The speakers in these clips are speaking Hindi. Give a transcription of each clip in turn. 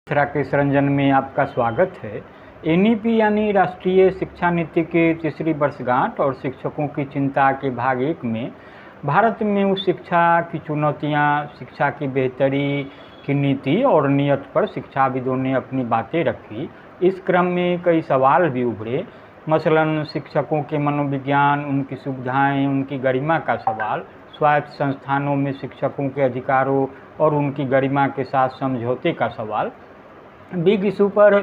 राकेश रंजन में आपका स्वागत है। एनईपी यानी राष्ट्रीय शिक्षा नीति के तीसरी वर्षगांठ और शिक्षकों की चिंता के भाग 1 में भारत में उच्च शिक्षा की चुनौतियां, शिक्षा की बेहतरी की नीति और नियत पर शिक्षाविदों ने अपनी बातें रखी। इस क्रम में कई सवाल भी उभरे, मसलन शिक्षकों के मनोविज्ञान, उनकी सुविधाएं, उनकी गरिमा का सवाल, स्वायत्त संस्थानों में शिक्षकों के अधिकारों और उनकी गरिमा के साथ समझौते का सवाल। बिग इशू पर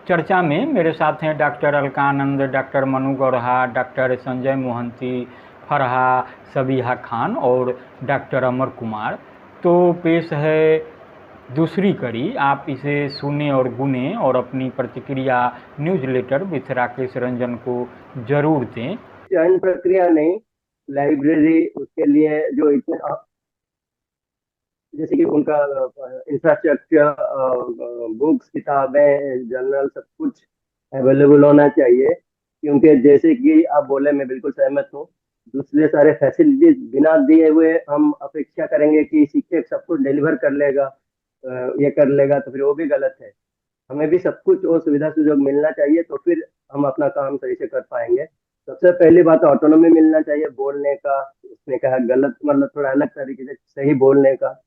चर्चा में मेरे साथ हैं doctor Alaknanda, doctor Manu Gaurha, doctor Sanjay Mohanty, Farha Sabiha Khan और डॉक्टर अमर कुमार। तो पेश है दूसरी कड़ी, आप इसे सुने और गुने और अपनी प्रतिक्रिया न्यूज़लेटर विथ राकेश रंजन को जरूर दें। चयन प्रक्रिया नहीं, लाइब्रेरी उसके लिए जो इतना जैसे कि उनका इंफ्रास्ट्रक्चर, बुक्स, किताबें, जर्नल, सब कुछ अवेलेबल होना चाहिए। क्योंकि जैसे कि आप बोले, मैं बिल्कुल सहमत हूँ। दूसरे सारे फैसिलिटीज बिना दिए हुए हम अपेक्षा करेंगे कि शिक्षक सब कुछ डिलीवर कर लेगा, ये कर लेगा, तो फिर वो भी गलत है। हमें भी सब कुछ और सुविधा सुजोग मिलना चाहिए, तो फिर हम अपना काम सही से कर पाएंगे। सबसे पहली बात, ऑटोनॉमी मिलना चाहिए बोलने का। उसने कहा गलत, मतलब थोड़ा अलग तरीके से सही बोलने का।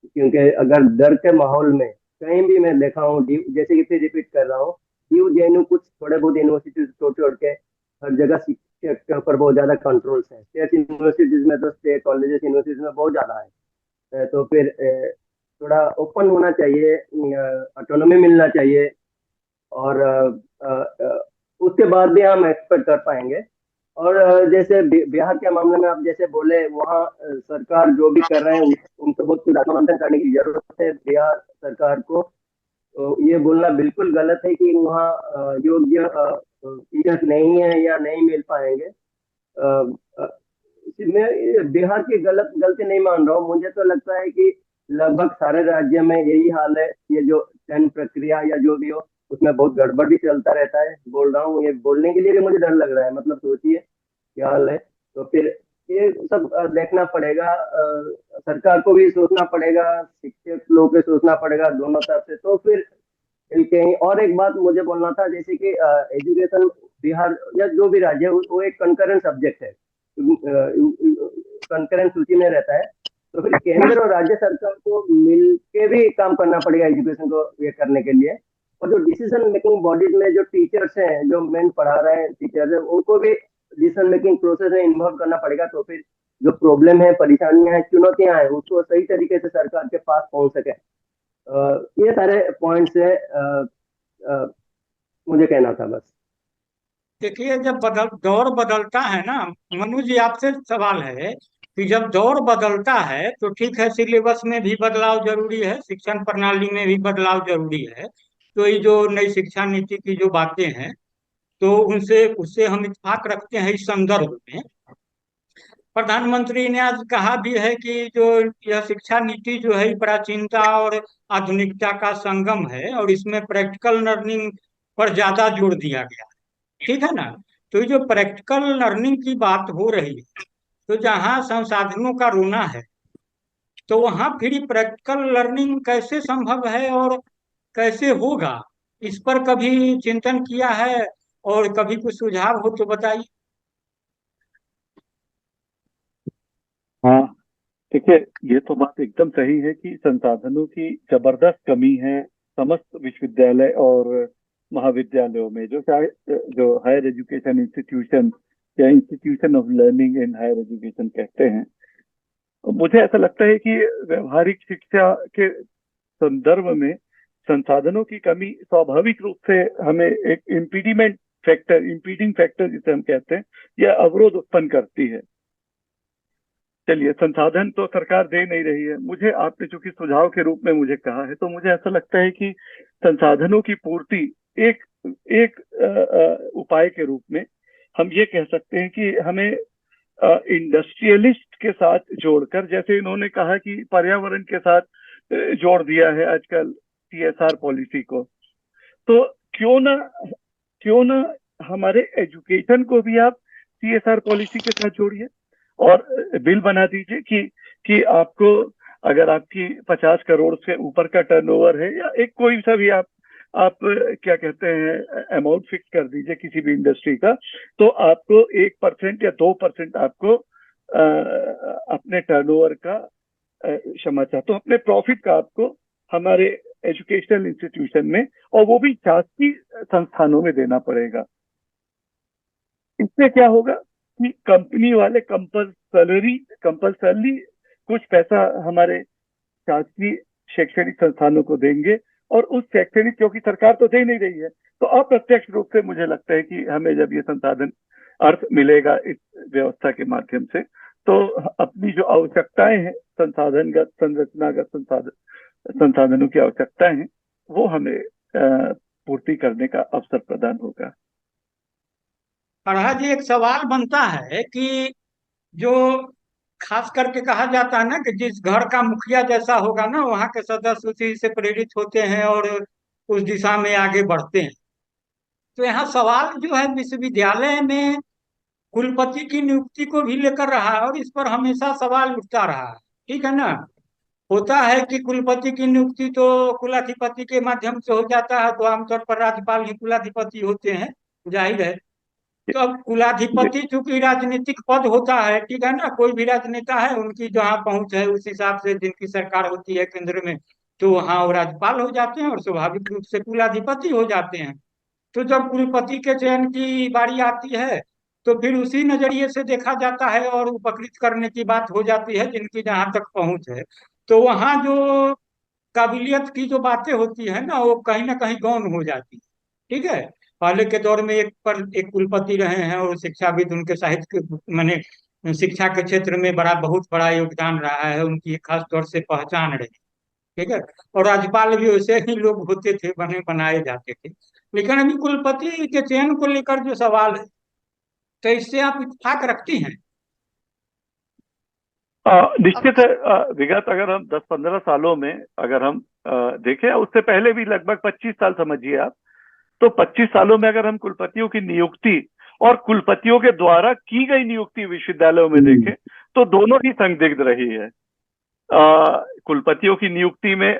क्योंकि अगर डर के माहौल में कहीं भी मैं देखा हूँ, जैसे कि फिर रिपीट कर रहा हूँ, ड्यू जेएनयू कुछ थोड़े बहुत यूनिवर्सिटी छोड़ छोड़ के हर जगह शिक्षक के ऊपर बहुत ज्यादा कंट्रोल्स है। स्टेट यूनिवर्सिटीज में तो, स्टेट कॉलेजेस यूनिवर्सिटीज में बहुत ज्यादा है। तो फिर थोड़ा ओपन होना चाहिए, ऑटोनॉमी मिलना चाहिए, और उसके बाद भी हम एक्सपेक्ट कर पाएंगे। और जैसे बिहार के मामले में आप जैसे बोले, वहाँ सरकार जो भी कर रहे हैं उनको बहुत कुछ आत्ममंथन करने की जरूरत है बिहार सरकार को। तो ये बोलना बिल्कुल गलत है कि वहाँ योग्य टीचर्स नहीं है या नहीं मिल पाएंगे। मैं बिहार की गलती नहीं मान रहा हूँ। मुझे तो लगता है कि लगभग सारे राज्य में यही हाल है। ये जो चयन प्रक्रिया या जो भी हो, उसमें बहुत गड़बड़ भी चलता रहता है। बोल रहा हूँ, ये बोलने के लिए भी मुझे डर लग रहा है। मतलब सोचिए क्या हाल है। तो फिर ये सब देखना पड़ेगा, सरकार को भी सोचना पड़ेगा, शिक्षक लोग को सोचना पड़ेगा, दोनों तरफ से। तो फिर कहीं और एक बात मुझे बोलना था, जैसे कि एजुकेशन बिहार या जो भी राज्य है, वो एक कंकरेंट सब्जेक्ट है, कंकरेंट सूची में रहता है। तो फिर केंद्र और राज्य सरकार को मिल के भी काम करना पड़ेगा एजुकेशन को ये करने के लिए। और जो डिसीजन मेकिंग बॉडीज में जो टीचर्स हैं, जो मेन पढ़ा रहे हैं टीचर्स हैं, उनको भी डिसीजन मेकिंग प्रोसेस में इन्वॉल्व करना पड़ेगा। तो फिर जो प्रॉब्लम है, परेशानियां हैं, चुनौतियां हैं, उसको सही तरीके से सरकार के पास पहुंच सके। ये सारे पॉइंट्स है, मुझे कहना था बस। देखिए, जब दौर बदलता है ना, मनु जी, आपसे सवाल है कि जब दौर बदलता है तो ठीक है, सिलेबस में भी बदलाव जरूरी है, शिक्षण प्रणाली में भी बदलाव जरूरी है। तो ये जो नई शिक्षा नीति की जो बातें हैं, तो उनसे उससे हम इत्तेफाक रखते हैं। इस संदर्भ में प्रधानमंत्री ने आज कहा भी है कि जो यह शिक्षा नीति जो है, प्राचीनता और आधुनिकता का संगम है और इसमें प्रैक्टिकल लर्निंग पर ज्यादा जोर दिया गया है। ठीक है ना। तो ये जो प्रैक्टिकल लर्निंग की बात हो रही है, तो जहाँ संसाधनों का रोना है, तो वहाँ फिर प्रैक्टिकल लर्निंग कैसे संभव है और कैसे होगा, इस पर कभी चिंतन किया है? और कभी कुछ सुझाव हो तो बताइए। हाँ, देखिए, ये तो बात एकदम सही है कि संसाधनों की जबरदस्त कमी है समस्त विश्वविद्यालय और महाविद्यालयों में। जो हायर एजुकेशन इंस्टीट्यूशन या institution of learning in higher education कहते हैं। मुझे ऐसा लगता है कि व्यवहारिक शिक्षा के संदर्भ में संसाधनों की कमी स्वाभाविक रूप से हमें एक इम्पीडिंग फैक्टर जिसे हम कहते हैं, यह अवरोध उत्पन्न करती है। चलिए, संसाधन तो सरकार दे नहीं रही है। मुझे, आपने चूंकि सुझाव के रूप में मुझे कहा है, तो मुझे ऐसा लगता है कि संसाधनों की पूर्ति एक एक उपाय के रूप में हम ये कह सकते हैं कि हमें इंडस्ट्रियलिस्ट के साथ जोड़कर, जैसे इन्होंने कहा कि पर्यावरण के साथ जोड़ दिया है आजकल सीएसआर पॉलिसी को, तो क्यों ना हमारे एजुकेशन को भी आप सीएसआर पॉलिसी के साथ जोड़िए और बिल बना दीजिए कि आपको अगर आपकी 50 करोड़ से ऊपर का टर्नओवर है, या एक कोई सा भी आप क्या कहते हैं अमाउंट फिक्स कर दीजिए किसी भी इंडस्ट्री का, तो आपको 1% या 2% आपको अपने टर्नओवर का, क्षमा चाहता हूँ, अपने प्रॉफिट का आपको हमारे एजुकेशनल इंस्टीट्यूशन में, और वो भी शासकीय संस्थानों में देना पड़ेगा। इससे क्या होगा कि कंपनी वाले कंपल्सरली कुछ पैसा हमारे शासकीय शैक्षणिक संस्थानों को देंगे, और उस शैक्षणिक, क्योंकि सरकार तो दे नहीं रही है, तो अप्रत्यक्ष रूप से मुझे लगता है कि हमें जब ये संसाधन अर्थ मिलेगा इस व्यवस्था के माध्यम से, तो अपनी जो आवश्यकताएं हैं संसाधनगत संरचनागत संसाधनों की आवश्यकताएं हैं, वो हमें पूर्ति करने का अवसर प्रदान होगा। फरहा जी, एक सवाल बनता है कि जो खास करके कहा जाता है ना कि जिस घर का मुखिया जैसा होगा ना, वहाँ के सदस्य उसी से प्रेरित होते हैं और उस दिशा में आगे बढ़ते हैं। तो यहाँ सवाल जो है विश्वविद्यालय में कुलपति की नियुक्ति को भी लेकर रहा है, और इस पर हमेशा सवाल उठता रहा है। ठीक है ना। होता है कि कुलपति की नियुक्ति तो कुलाधिपति के माध्यम से हो जाता है, तो आमतौर पर राज्यपाल ही कुलाधिपति होते हैं, जाहिर है। तो अब कुलाधिपति चूंकि राजनीतिक पद होता है, ठीक है ना, कोई भी राजनेता है, उनकी जहाँ पहुंच है उस हिसाब से जिनकी सरकार होती है केंद्र में, तो वहाँ वो राज्यपाल हो जाते हैं और स्वाभाविक रूप से कुलाधिपति हो जाते हैं। तो जब कुलपति के चयन की बारी आती है, तो फिर उसी नजरिए से देखा जाता है और उपकृत करने की बात हो जाती है जिनकी जहाँ तक पहुंच है। तो वहाँ जो काबिलियत की जो बातें होती है ना कहीं गौण हो जाती है। ठीक है। पहले के दौर में एक कुलपति रहे हैं और शिक्षाविद, उनके साहित्य के माने शिक्षा के क्षेत्र में बहुत बड़ा योगदान रहा है, उनकी एक खास तौर से पहचान रही। ठीक है। और राज्यपाल भी वैसे ही लोग होते थे, बनाए जाते थे। लेकिन अभी कुलपति के चयन को लेकर जो सवाल है, तो इससे आप इत्तेफाक रखती हैं? निश्चित है। विगत अगर हम 10-15 सालों में अगर हम देखें, उससे पहले भी लगभग 25 साल समझिए आप, तो 25 सालों में अगर हम कुलपतियों की नियुक्ति और कुलपतियों के द्वारा की गई नियुक्ति विश्वविद्यालयों में देखें, तो दोनों ही संदिग्ध रही है। कुलपतियों की नियुक्ति में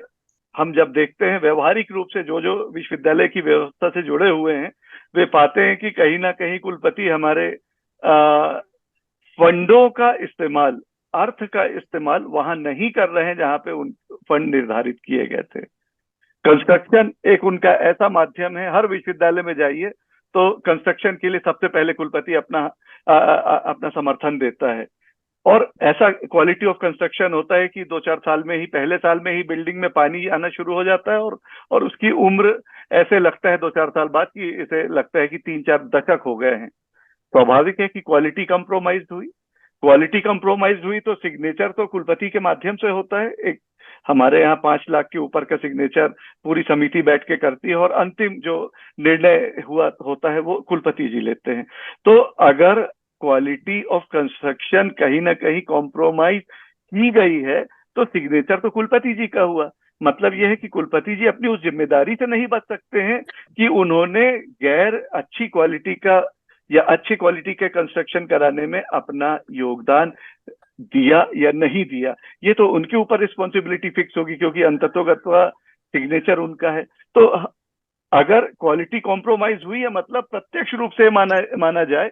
हम जब देखते हैं व्यवहारिक रूप से जो जो विश्वविद्यालय की व्यवस्था से जुड़े हुए हैं, वे पाते हैं कि कहीं ना कहीं कुलपति हमारे फंडों का इस्तेमाल, अर्थ का इस्तेमाल वहां नहीं कर रहे हैं जहां पे उन फंड निर्धारित किए गए थे। कंस्ट्रक्शन एक उनका ऐसा माध्यम है, हर विश्वविद्यालय में जाइए तो कंस्ट्रक्शन के लिए सबसे पहले कुलपति अपना समर्थन देता है, और ऐसा क्वालिटी ऑफ कंस्ट्रक्शन होता है कि 2-4 साल में ही, पहले साल में ही बिल्डिंग में पानी आना शुरू हो जाता है, और उसकी उम्र ऐसे लगता है 2-4 साल बाद कि इसे लगता है कि 3-4 दशक हो गए हैं। स्वाभाविक है कि क्वालिटी कंप्रोमाइज हुई तो सिग्नेचर तो कुलपति के माध्यम से होता है। एक हमारे यहाँ 5 लाख के ऊपर का सिग्नेचर पूरी समिति बैठ के करती है, और अंतिम जो निर्णय होता है वो कुलपति जी लेते हैं। तो अगर क्वालिटी ऑफ कंस्ट्रक्शन कहीं ना कहीं कॉम्प्रोमाइज की गई है, तो सिग्नेचर तो कुलपति जी का हुआ। मतलब यह है कि कुलपति जी अपनी उस जिम्मेदारी से नहीं बच सकते हैं कि उन्होंने गैर अच्छी क्वालिटी का या अच्छी क्वालिटी के कंस्ट्रक्शन कराने में अपना योगदान दिया या नहीं दिया। ये तो उनके ऊपर रिस्पॉन्सिबिलिटी फिक्स होगी, क्योंकि अंततोगत्वा सिग्नेचर उनका है। तो अगर क्वालिटी कॉम्प्रोमाइज हुई है, मतलब प्रत्यक्ष रूप से माना जाए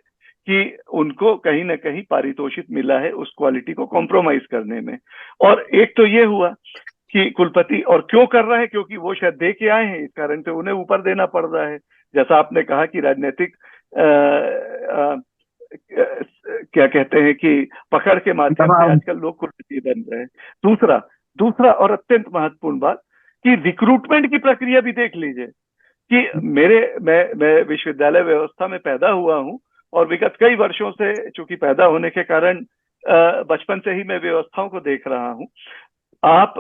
कि उनको कहीं ना कहीं पारितोषिक मिला है उस क्वालिटी को कॉम्प्रोमाइज करने में। और एक तो ये हुआ कि कुलपति और क्यों कर रहा है, क्योंकि वो शायद दे के आए हैं, इस कारण से उन्हें ऊपर देना पड़ रहा है। जैसा आपने कहा कि राजनीतिक क्या कहते हैं कि पकड़ के माध्यम से आजकल लोग कुलपति बन रहे हैं। दूसरा और अत्यंत महत्वपूर्ण बात कि रिक्रूटमेंट की प्रक्रिया भी देख लीजिए कि मैं विश्वविद्यालय व्यवस्था में पैदा हुआ हूं, और विगत कई वर्षों से चूंकि पैदा होने के कारण बचपन से ही मैं व्यवस्थाओं को देख रहा हूं। आप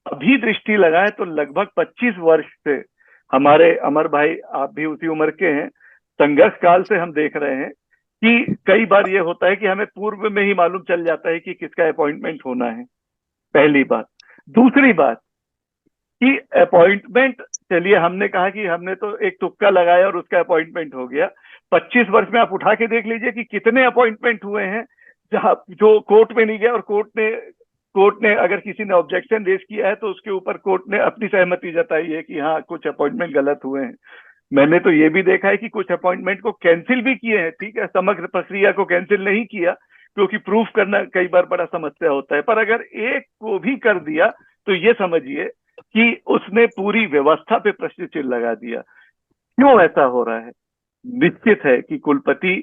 अभी दृष्टि लगाएं तो लगभग 25 वर्ष से हमारे अमर भाई, आप भी उसी उम्र के हैं, संघर्ष काल से हम देख रहे हैं कि कई बार ये होता है कि हमें पूर्व में ही मालूम चल जाता है कि किसका अपॉइंटमेंट होना है, पहली बात। दूसरी बात कि अपॉइंटमेंट, चलिए हमने कहा कि हमने तो एक तुक्का लगाया और उसका अपॉइंटमेंट हो गया। 25 वर्ष में आप उठा के देख लीजिए कि कितने अपॉइंटमेंट हुए हैं जहां जो कोर्ट में नहीं गया और कोर्ट ने कोर्ट ने, अगर किसी ने ऑब्जेक्शन रेज किया है तो उसके ऊपर कोर्ट ने अपनी सहमति जताई है कि हाँ कुछ अपॉइंटमेंट गलत हुए हैं। मैंने तो ये भी देखा है कि कुछ अपॉइंटमेंट को कैंसिल भी किए हैं, ठीक है, समग्र प्रक्रिया को कैंसिल नहीं किया क्योंकि प्रूफ करना कई बार बड़ा समस्या होता है, पर अगर एक को भी कर दिया तो ये समझिए कि उसने पूरी व्यवस्था पे प्रश्न चिन्ह लगा दिया। क्यों ऐसा हो रहा है? निश्चित है कि कुलपति,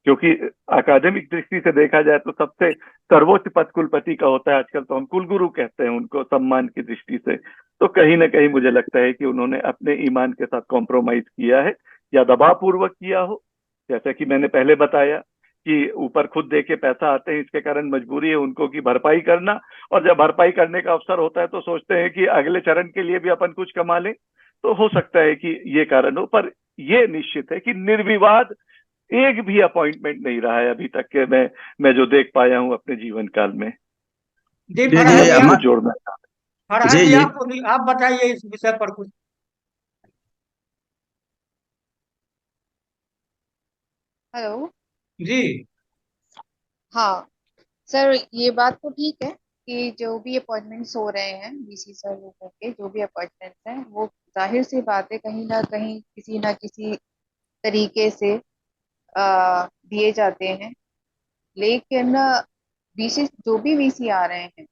क्योंकि अकादमिक दृष्टि से देखा जाए तो सबसे सर्वोच्च पद कुलपति का होता है, आजकल तो हम कुलगुरु कहते हैं उनको सम्मान की दृष्टि से, तो कहीं ना कहीं मुझे लगता है कि उन्होंने अपने ईमान के साथ कॉम्प्रोमाइज किया है या दबाव पूर्वक किया हो। जैसा कि मैंने पहले बताया कि ऊपर खुद दे के पैसा आते हैं, इसके कारण मजबूरी है उनको की भरपाई करना, और जब भरपाई करने का अवसर होता है तो सोचते हैं कि अगले चरण के लिए भी अपन कुछ कमा लें। तो हो सकता है कि ये कारण हो, पर ये निश्चित है कि निर्विवाद एक भी अपॉइंटमेंट नहीं रहा है अभी तक के, मैं जो देख पाया हूं अपने जीवन काल में। जी जी फरहाद जी जी जरूर आप जोड़ना चाहता जी जी आप बताइए इस विषय पर कुछ। हेलो। जी हाँ सर, ये बात तो ठीक है कि जो भी अपॉइंटमेंट्स हो रहे हैं बीसी सर लोगों के, जो भी अपॉइंटमेंट्स हैं वो जाहिर सी बात है कहीं ना किसी तरीके से दिए जाते हैं। लेकिन बीसी जो भी वीसी आ रहे हैं,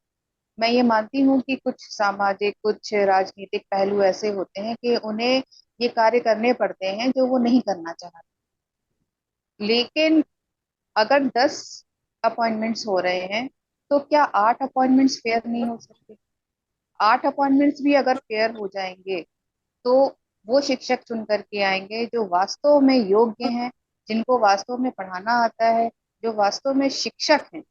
मैं ये मानती हूँ कि कुछ सामाजिक कुछ राजनीतिक पहलू ऐसे होते हैं कि उन्हें ये कार्य करने पड़ते हैं जो वो नहीं करना चाहते। लेकिन अगर 10 अपॉइंटमेंट्स हो रहे हैं तो क्या 8 अपॉइंटमेंट्स फेयर नहीं हो सकते? 8 अपॉइंटमेंट्स भी अगर फेयर हो जाएंगे तो वो शिक्षक चुन करके आएंगे जो वास्तव में योग्य हैं, जिनको वास्तव में पढ़ाना आता है, जो वास्तव में शिक्षक हैं।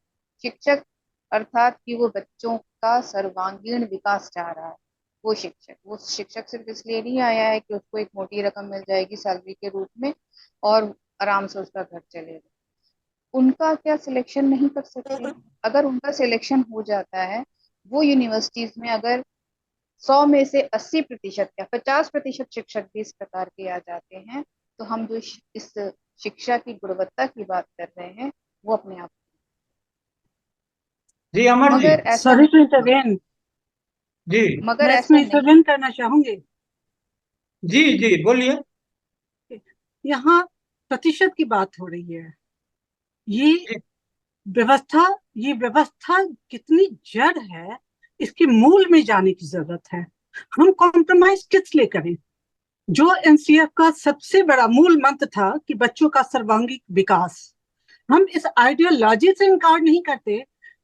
शिक्षक अर्थात कि वो बच्चों का सर्वांगीण विकास चाह रहा है। वो शिक्षक सिर्फ इसलिए नहीं आया है कि उसको एक मोटी रकम मिल जाएगी सैलरी के रूप में और आराम से उसका घर चलेगा। उनका क्या सिलेक्शन नहीं कर सकते? अगर उनका सिलेक्शन हो जाता है, वो यूनिवर्सिटीज में अगर 100 में से 80% या 50% शिक्षक भी इस प्रकार के आ जाते हैं तो हम जो इस शिक्षा की गुणवत्ता की बात कर रहे हैं वो अपने आप। जी अमर जी। मगर ऐसा सॉरी टू इंटरवेन, जी मगर मैं ऐसा इसमें नहीं। इंटरवेन करना चाहूंगी। जी जी बोलिए। यहाँ प्रतिशत की बात हो रही है। ये जी व्यवस्था ये व्यवस्था कितनी जड़ है, इसके मूल में जाने की जरूरत है। हम कॉम्प्रोमाइज किस लिए करें? जो एनसीएफ का सबसे बड़ा मूल मंत्र था कि बच्चों का सर्वांगीण विकास, हम इस आइडियोलॉजी से इनकार नहीं करते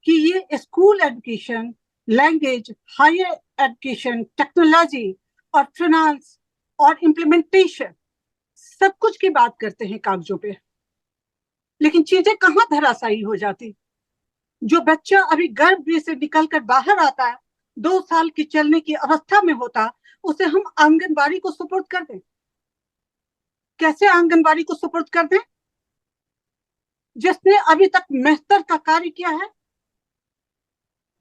कि ये school education, language, higher education, technology और फाइनेंस और इम्प्लीमेंटेशन सब कुछ की बात करते हैं कागजों पे, लेकिन चीजें कहाँ धराशायी हो जाती। जो बच्चा अभी गर्भ से निकलकर बाहर आता है, 2 साल की चलने की अवस्था में होता, उसे हम आंगनबाड़ी को सुपुर्द कर दें। कैसे आंगनबाड़ी को सुपुर्द कर दें? जिसने अभी तक मेहतर का कार्य किया है,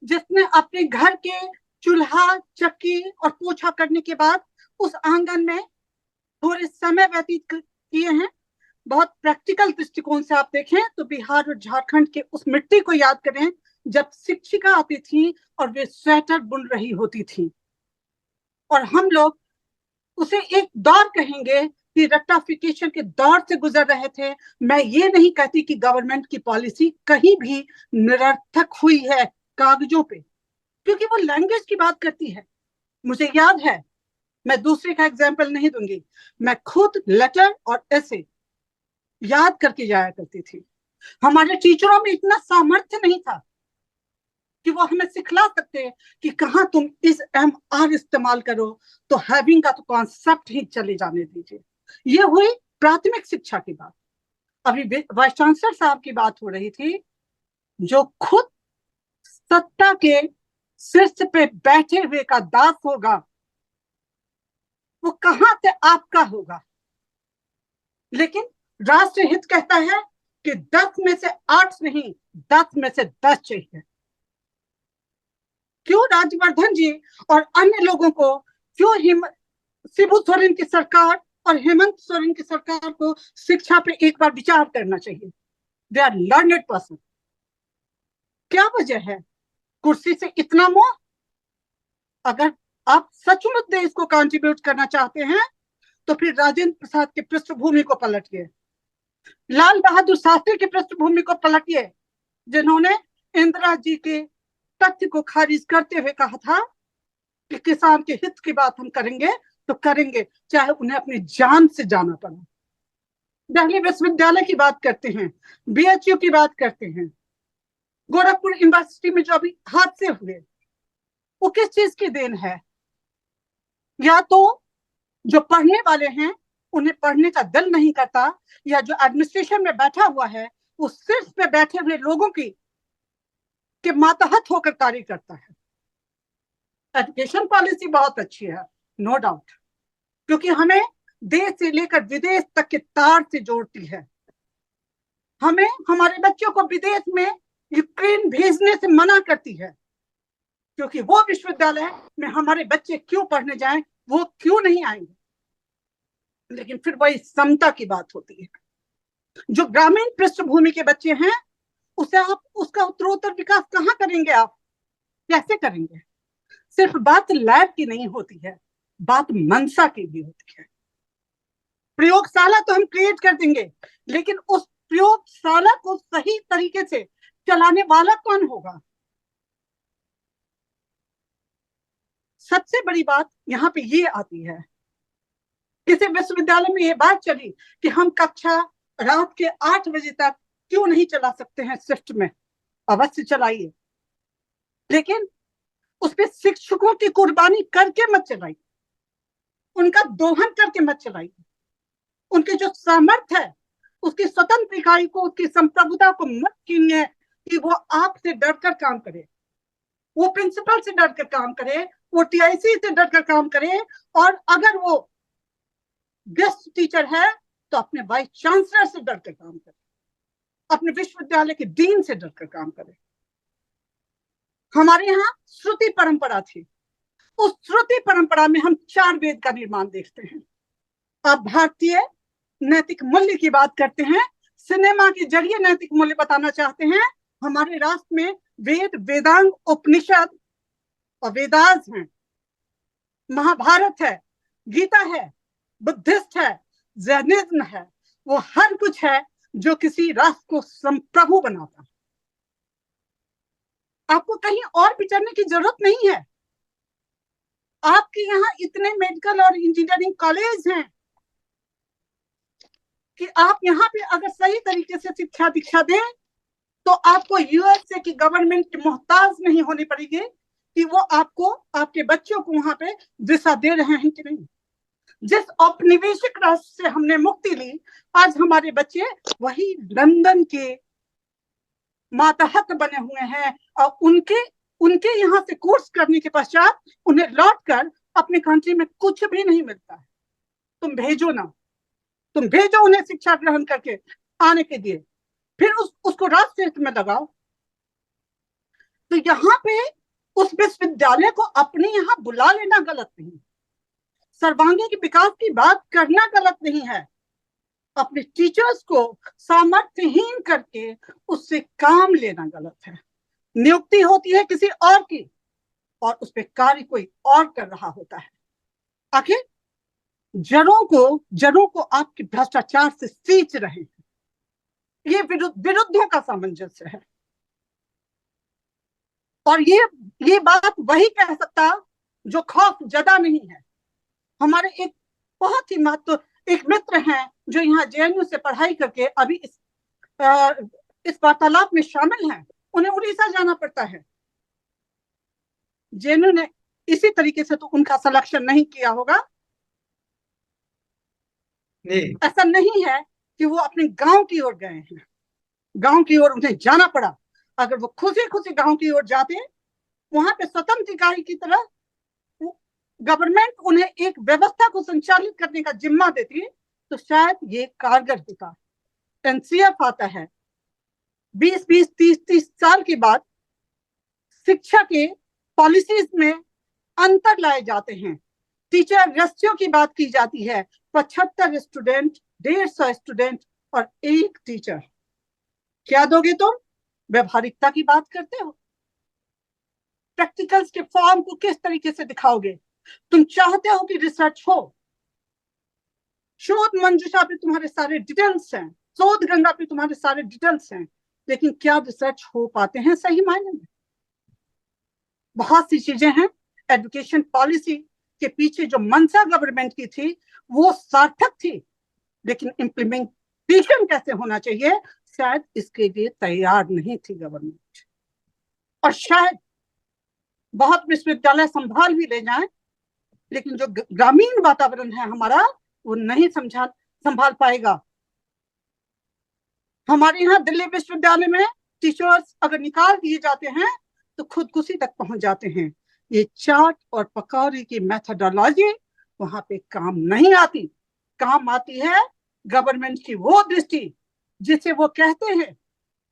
जिसने अपने घर के चूल्हा चक्की और पोछा करने के बाद उस आंगन में थोड़े समय व्यतीत किए हैं। बहुत प्रैक्टिकल दृष्टिकोण से आप देखें तो बिहार और झारखंड के उस मिट्टी को याद करें जब शिक्षिका आती थी और वे स्वेटर बुन रही होती थी, और हम लोग उसे एक दौर कहेंगे कि रट्टाफिकेशन के दौर से गुजर रहे थे। मैं ये नहीं कहती कि गवर्नमेंट की पॉलिसी कहीं भी निरर्थक हुई है कागजों पे, क्योंकि वो लैंग्वेज की बात करती है। मुझे याद है, मैं दूसरे का एग्जाम्पल नहीं दूंगी, मैं खुद लेटर और ऐसे याद करके जाया करती थी। हमारे टीचरों में इतना सामर्थ्य नहीं था कि वो हमें सिखला सकते कि कहाँ तुम इस एम आर इस्तेमाल करो, तो हैविंग का तो कॉन्सेप्ट ही चले जाने दीजिए। ये हुई प्राथमिक शिक्षा की बात। अभी वाइस चांसलर साहब की बात हो रही थी, जो खुद सत्ता के शीर्ष पे बैठे हुए का दास होगा, वो कहां से आपका होगा? लेकिन राष्ट्र हित कहता है कि 10 में से 8 नहीं, 10 में से 10 चाहिए। क्यों राज्यवर्धन जी और अन्य लोगों को, क्यों शिबू सोरेन की सरकार और हेमंत सोरेन की सरकार को शिक्षा पे एक बार विचार करना चाहिए? They are learned person. क्या वजह है? कुर्सी से इतना मोह? अगर आप सचमुच देश को कंट्रीब्यूट करना चाहते हैं तो फिर राजेंद्र प्रसाद की पृष्ठभूमि को पलटिए, लाल बहादुर शास्त्री की पृष्ठभूमि को पलटिए, जिन्होंने इंदिरा जी के तथ्य को खारिज करते हुए कहा था कि किसान के हित की बात हम करेंगे तो करेंगे, चाहे उन्हें अपनी जान से जाना पड़े। दिल्ली विश्वविद्यालय की बात करते हैं, बीएचयू की बात करते हैं, गोरखपुर यूनिवर्सिटी में जो अभी हादसे हुए, वो किस चीज की देन है? या तो जो पढ़ने वाले हैं उन्हें पढ़ने का दिल नहीं करता, या जो एडमिनिस्ट्रेशन में बैठा हुआ है वो सिर्फ पे बैठे हुए लोगों की के मातहत होकर कार्य करता है। एजुकेशन पॉलिसी बहुत अच्छी है, नो डाउट, क्योंकि हमें देश से लेकर विदेश तक के तार से जोड़ती है। हमें हमारे बच्चों को विदेश में यूक्रेन भेजने से मना करती है, क्योंकि वो विश्वविद्यालय में हमारे बच्चे क्यों पढ़ने जाएं, वो क्यों नहीं आएंगे। लेकिन फिर वही समता की बात होती है। जो ग्रामीण पृष्ठभूमि के बच्चे हैं उसे आप उसका उत्तरोत्तर विकास कहाँ करेंगे? आप कैसे करेंगे? सिर्फ बात लैब की नहीं होती है, बात मनसा की भी होती है। प्रयोगशाला तो हम क्रिएट कर देंगे, लेकिन उस प्रयोगशाला को सही तरीके से चलाने वाला कौन होगा? सबसे बड़ी बात यहाँ पे ये आती है, किसी विश्वविद्यालय में ये बात चली कि हम कक्षा रात के 8 बजे तक क्यों नहीं चला सकते हैं शिफ्ट में। अवश्य चलाइए, लेकिन उसपे शिक्षकों की कुर्बानी करके मत चलाइए, उनका दोहन करके मत चलाइए। उनके जो सामर्थ्य है उसकी स्वतंत्र इकाई को, उसकी संप्रभुता को मत कीनिए कि वो आपसे डरकर काम करे, वो प्रिंसिपल से डरकर काम करे, वो टीआईसी से डरकर काम करे, और अगर वो गेस्ट टीचर है तो अपने वाइस चांसलर से डरकर काम करे, अपने विश्वविद्यालय के डीन से डरकर काम करे। हमारे यहाँ श्रुति परंपरा थी, उस श्रुति परंपरा में हम 4 वेद का निर्माण देखते हैं। आप भारतीय नैतिक मूल्य की बात करते हैं, सिनेमा के जरिए नैतिक मूल्य बताना चाहते हैं। हमारे राष्ट्र में वेद, वेदांग, उपनिषद और वेदास हैं, महाभारत है, गीता है, बुद्धिस्ट है, जैनिज्म है, वो हर कुछ है जो किसी राष्ट्र को संप्रभु बनाता है। आपको कहीं और विचरने की जरूरत नहीं है। आपके यहाँ इतने मेडिकल और इंजीनियरिंग कॉलेज हैं कि आप यहाँ पे अगर सही तरीके से शिक्षा दीक्षा दें तो आपको यूएसए की गवर्नमेंट मोहताज नहीं होनी पड़ेगी कि वो आपको, आपके बच्चों को वहां पे दिशा दे रहे हैं कि नहीं। जिस औपनिवेशिक राष्ट्र से हमने मुक्ति ली, आज हमारे बच्चे वही लंदन के मातहत बने हुए हैं, और उनके यहाँ से कोर्स करने के पश्चात उन्हें लौटकर अपने कंट्री में कुछ भी नहीं मिलता है। तुम भेजो ना, तुम भेजो उन्हें शिक्षा ग्रहण करके आने के लिए, फिर उसको राष्ट्र हित में लगाओ। तो यहाँ पे उस विश्वविद्यालय को अपने यहाँ बुला लेना गलत नहीं, सर्वांगीण विकास की बात करना गलत नहीं है। अपने टीचर्स को सामर्थ्यहीन करके उससे काम लेना गलत है। नियुक्ति होती है किसी और की और उस पर कार्य कोई और कर रहा होता है। आखिर जड़ों को आपके भ्रष्टाचार से सींच रहे हैं। ये विरुद्धों का सामंजस्य है, और ये बात वही कह सकता जो खौफ जदा नहीं है। हमारे एक बहुत ही एक मित्र हैं जो यहाँ जेएनयू से पढ़ाई करके अभी इस वार्तालाप में शामिल हैं। उन्हें उड़ीसा जाना पड़ता है। जेएनयू ने इसी तरीके से तो उनका सिलेक्शन नहीं किया होगा। ऐसा नहीं है कि वो अपने गांव की ओर गए हैं, गांव की ओर उन्हें जाना पड़ा। अगर वो खुशी खुशी गांव की ओर जाते, वहां पे स्वतंत्र इकाई की तरह गवर्नमेंट उन्हें एक व्यवस्था को संचालित करने का जिम्मा देती, तो शायद ये कारगर होता। एनसीएफ आता है, 20-20, 30-30 साल के बाद शिक्षा के पॉलिसीज में अंतर लाए जाते हैं। टीचर रेशियो की बात की जाती है, 75 स्टूडेंट, 150 स्टूडेंट और 1 टीचर। क्या दोगे तुम? व्यवहारिकता की बात करते हो। प्रैक्टिकल्स के फॉर्म को किस तरीके से दिखाओगे? तुम चाहते हो कि रिसर्च हो, शोध मंजुषा पे तुम्हारे सारे डिटेल्स हैं, शोध गंगा पे तुम्हारे सारे डिटेल्स हैं, लेकिन क्या रिसर्च हो पाते हैं सही मायने में? बहुत सी चीजें हैं। एजुकेशन पॉलिसी के पीछे जो मंशा गवर्नमेंट की थी वो सार्थक थी, लेकिन इम्प्लीमेंटेशन कैसे होना चाहिए शायद इसके लिए तैयार नहीं थी गवर्नमेंट। और शायद बहुत विश्वविद्यालय संभाल भी ले जाएं, लेकिन जो ग्रामीण वातावरण है हमारा वो नहीं संभाल पाएगा। हमारे यहाँ दिल्ली विश्वविद्यालय में टीचर्स अगर निकाल दिए जाते हैं तो खुदकुशी तक पहुंच जाते हैं। ये चाट और पकौड़ी की मेथोडोलॉजी वहां पे काम नहीं आती। काम आती है गवर्नमेंट की वो दृष्टि जिसे वो कहते हैं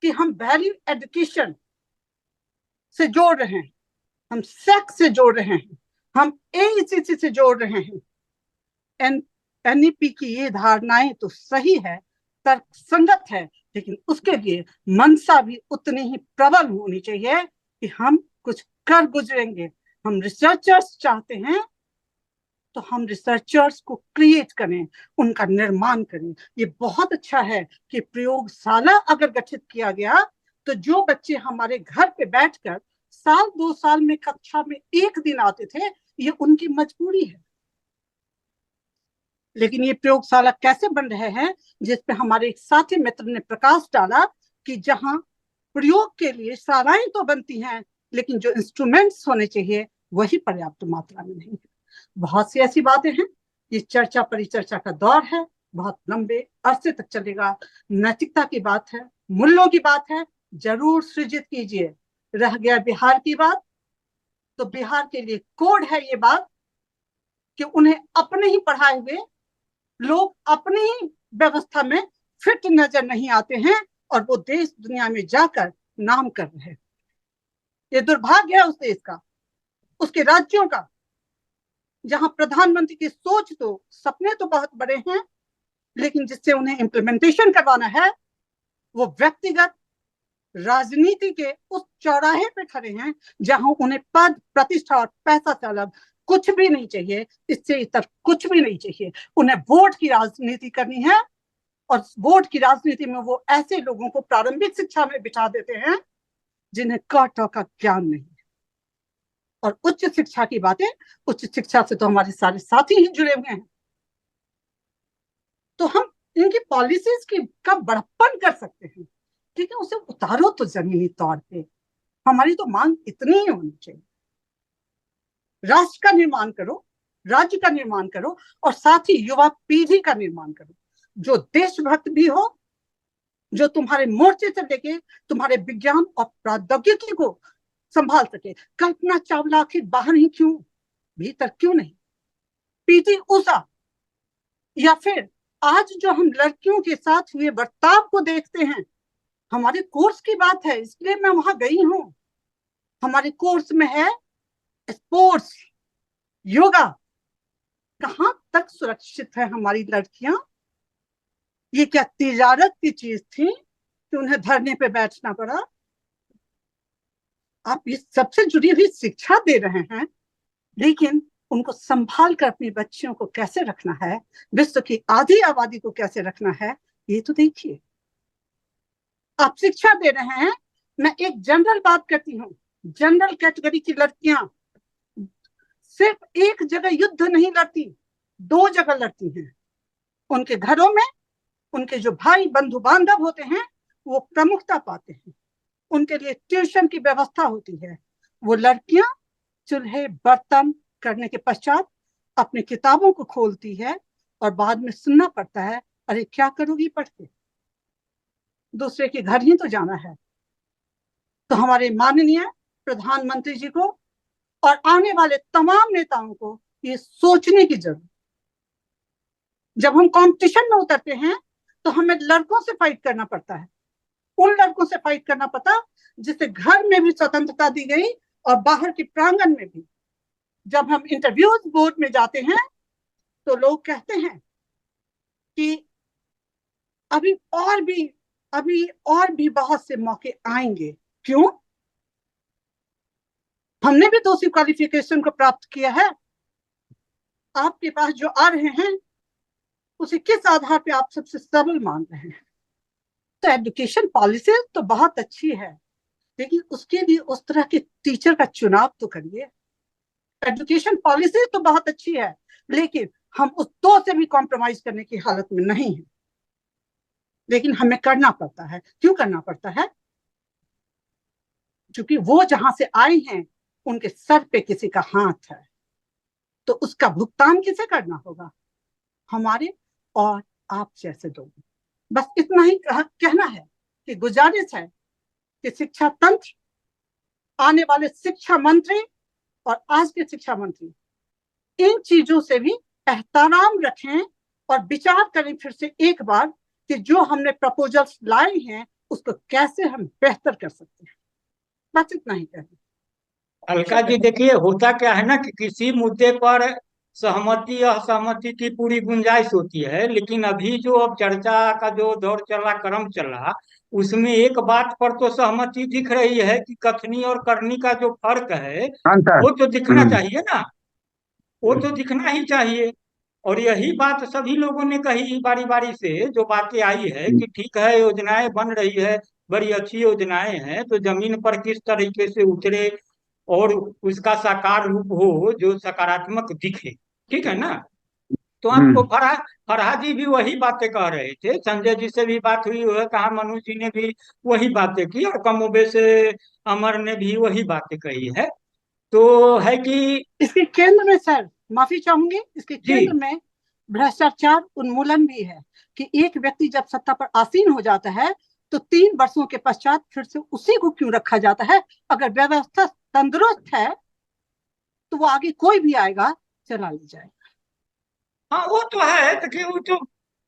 कि हम वैल्यू एजुकेशन से जोड़ रहे हैं, हम सेक्स से जोड़ रहे हैं, हम एईसीसी से जोड़ रहे हैं। एनईपी की ये धारणाएं तो सही है, तर्कसंगत है, लेकिन उसके लिए मंशा भी उतनी ही प्रबल होनी चाहिए कि हम कुछ कर गुजरेंगे। हम रिसर्चर्स चाहते हैं तो हम रिसर्चर्स को क्रिएट करें, उनका निर्माण करें। ये बहुत अच्छा है कि प्रयोगशाला अगर गठित किया गया तो जो बच्चे हमारे घर पे बैठकर साल 2 साल में कक्षा में एक दिन आते थे, ये उनकी मजबूरी है। लेकिन ये प्रयोगशाला कैसे बन रहे हैं, जिसपे हमारे एक साथी मित्र ने प्रकाश डाला कि जहां प्रयोग के लिए शालाएं तो बनती हैं, लेकिन जो इंस्ट्रूमेंट्स होने चाहिए वही पर्याप्त मात्रा में नहीं है। बहुत सी ऐसी बातें हैं। ये चर्चा परिचर्चा का दौर है, बहुत लंबे अरसे तक चलेगा। नैतिकता की बात है, मूल्यों की बात है, जरूर सृजित कीजिए। रह गया बिहार की बात, तो बिहार के लिए कोड है ये बात कि उन्हें अपने ही पढ़ाए हुए लोग अपनी ही व्यवस्था में फिट नजर नहीं आते हैं और वो देश दुनिया में जाकर नाम कर रहे हैं। ये दुर्भाग्य है उस देश का, उसके राज्यों का, जहां प्रधानमंत्री की सोच तो, सपने तो बहुत बड़े हैं, लेकिन जिससे उन्हें इम्प्लीमेंटेशन करवाना है वो व्यक्तिगत राजनीति के उस चौराहे पे खड़े हैं जहां उन्हें पद, प्रतिष्ठा और पैसा से अलग कुछ भी नहीं चाहिए। इससे इतर कुछ भी नहीं चाहिए। उन्हें वोट की राजनीति करनी है, और वोट की राजनीति में वो ऐसे लोगों को प्रारंभिक शिक्षा में बिठा देते हैं जिन्हें क ट का ज्ञान नहीं है। और उच्च शिक्षा की बातें, उच्च शिक्षा से तो हमारे सारे साथी ही जुड़े हुए हैं। तो हम इनकी पॉलिसीज की का बड़प्पन कर सकते हैं, ठीक है, उसे उतारो तो जमीनी तौर पे। हमारी तो मांग इतनी ही होनी चाहिए। राष्ट्र का निर्माण करो, राज्य का निर्माण करो, और साथ ही युवा पीढ़ी का निर्माण करो जो देशभक्त भी हो, जो तुम्हारे मोर्चे से लेके तुम्हारे विज्ञान और प्रौद्योगिकी को संभाल सके। कल्पना चावला आखिर बाहर ही क्यों, भीतर क्यों नहीं? पीटी उषा, या फिर आज जो हम लड़कियों के साथ हुए बर्ताव को देखते हैं, हमारे कोर्स की बात है इसलिए मैं वहां गई हूं। हमारे कोर्स में है स्पोर्ट्स, योगा। कहां तक सुरक्षित है हमारी लड़कियां? ये क्या तिजारत की चीज थी कि उन्हें धरने पे बैठना पड़ा? आप इस सबसे जुड़ी हुई शिक्षा दे रहे हैं, लेकिन उनको संभाल कर अपनी बच्चियों को कैसे रखना है, विश्व की आधी आबादी को कैसे रखना है, ये तो देखिए। आप शिक्षा दे रहे हैं, मैं एक जनरल बात करती हूँ। जनरल कैटेगरी की लड़कियां सिर्फ एक जगह युद्ध नहीं लड़ती, 2 जगह लड़ती हैं। उनके घरों में उनके जो भाई बंधु बांधव होते हैं वो प्रमुखता पाते हैं, उनके लिए ट्यूशन की व्यवस्था होती है। वो लड़कियां चूल्हे बर्तन करने के पश्चात अपनी किताबों को खोलती है और बाद में सुनना पड़ता है, अरे क्या करोगी पढ़ के, दूसरे के घर ही तो जाना है। तो हमारे माननीय प्रधानमंत्री जी को और आने वाले तमाम नेताओं को ये सोचने की जरूरत। जब हम कंपटीशन में उतरते हैं तो हमें लड़कों से फाइट करना पड़ता है, उन लड़कों से फाइट करना पड़ता जिसे घर में भी स्वतंत्रता दी गई और बाहर के प्रांगण में भी। जब हम इंटरव्यूज बोर्ड में जाते हैं तो लोग कहते हैं कि अभी और भी बहुत से मौके आएंगे। क्यों? हमने भी तो उसी क्वालिफिकेशन को प्राप्त किया है। आपके पास जो आ रहे हैं उसे किस आधार पे आप सबसे सबल मान रहे हैं? तो एजुकेशन पॉलिसी तो बहुत अच्छी है, लेकिन उसके लिए उस तरह के टीचर का चुनाव तो करिए। एजुकेशन पॉलिसी तो बहुत अच्छी है, लेकिन हम उस दो से भी कॉम्प्रोमाइज करने की हालत में नहीं है। लेकिन हमें करना पड़ता है। क्यों करना पड़ता है? क्योंकि वो जहां से आए हैं उनके सर पे किसी का हाथ है, तो उसका भुगतान किसे करना होगा? हमारे और आप जैसे लोग। बस इतना ही कहना है कि गुजारिश है कि शिक्षा तंत्र, आने वाले शिक्षा मंत्री और आज के शिक्षा मंत्री इन चीजों से भी एहतराम रखें और विचार करें फिर से एक बार कि जो हमने प्रपोजल्स लाए हैं उसको कैसे हम बेहतर कर सकते हैं। बस इतना ही कहना। अलका जी देखिए, होता क्या है ना कि किसी मुद्दे पर सहमति या असहमति की पूरी गुंजाइश होती है, लेकिन अभी जो अब चर्चा का जो दौर चला, क्रम चला, उसमें एक बात पर तो सहमति दिख रही है कि कथनी और करनी का जो फर्क है अंतर। वो तो दिखना हम्म। चाहिए ना, वो तो दिखना ही चाहिए। और यही बात सभी लोगों ने कही बारी बारी से, जो बातें आई है कि ठीक है योजनाएं बन रही है, बड़ी अच्छी योजनाएं हैं, तो जमीन पर किस तरीके से उतरे और उसका साकार रूप हो जो सकारात्मक दिखे। ठीक है ना? तो आपको हम्म। फरहा जी भी वही बातें कह रहे थे, संजय जी से भी बात हुई, वह कहा, मनु जी ने भी वही बातें की, और कमोबे से अमर ने भी वही बातें कही है। तो है कि इसके केंद्र में सर, माफी चाहूंगी, इसके जी केंद्र में भ्रष्टाचार उन्मूलन भी है कि एक व्यक्ति जब सत्ता पर आसीन हो जाता है तो 3 वर्षों के पश्चात फिर से उसी को क्यों रखा जाता है? अगर व्यवस्था तंदुरुस्त है तो वो आगे कोई भी आएगा चला ले जाएगा। हाँ, वो तो है। देखिए, वो जो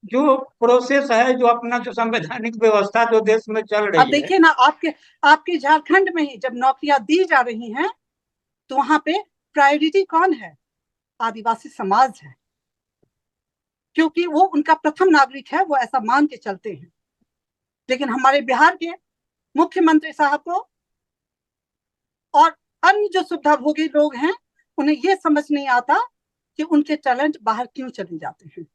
जो प्रोसेस है, जो अपना जो संवैधानिक व्यवस्था जो देश में चल अब रही है। देखिए ना, आपके आपके झारखंड में ही जब नौकरियां दी जा रही हैं तो वहां पे प्रायोरिटी कौन है? आदिवासी समाज है, क्योंकि वो उनका प्रथम नागरिक है, वो ऐसा मान के चलते हैं। लेकिन हमारे बिहार के मुख्यमंत्री साहब को और अन्य जो सुविधाभोगी लोग हैं उन्हें ये समझ नहीं आता कि उनके टैलेंट बाहर क्यों चले जाते हैं।